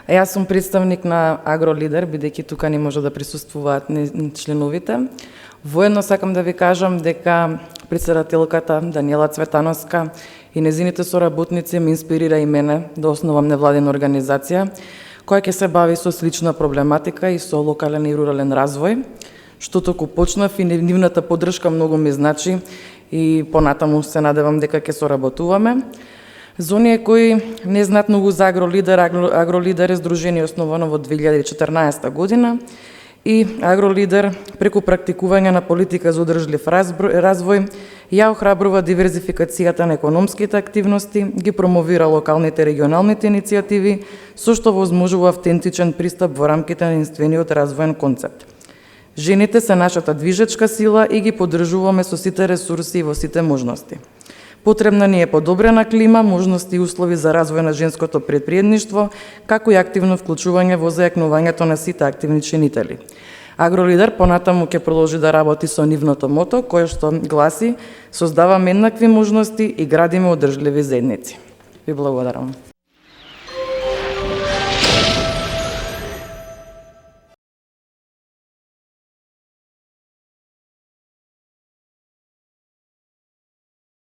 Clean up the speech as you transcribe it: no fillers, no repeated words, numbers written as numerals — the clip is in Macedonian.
Јас сум представник на Агролидер, бидејќи тука не може да присуствуваат членовите. Воедно сакам да ви кажам дека председателката Даниела Цветановска и незините соработници ме инспирира и мене да основам невладина организација која ќе се бави со слична проблематика и со локален и рурален развој, што току почнав и нивната поддршка многу ми значи и понатаму се надевам дека ќе соработуваме. За оние кои не знаат многу за Агролидер, Агролидер е здружение основано во 2014 година и Агролидер преку практикување на политика за одржлив развој ја охрабрува диверзификацијата на економските активности, ги промовира локалните и регионалните иницијативи, со што возможува автентичен пристап во рамките на единствениот развоен концепт. Жените се нашата движечка сила и ги поддржуваме со сите ресурси и во сите можности. Потребна ни е подобрена клима, можности и услови за развој на женското претприемништво, како и активно вклучување во зајакнувањето на сите активни чинители. Агролидер понатаму ќе продолжи да работи со нивното мото, кое што гласи: создаваме еднакви можности и градиме одржливи заедници. Ви благодарам.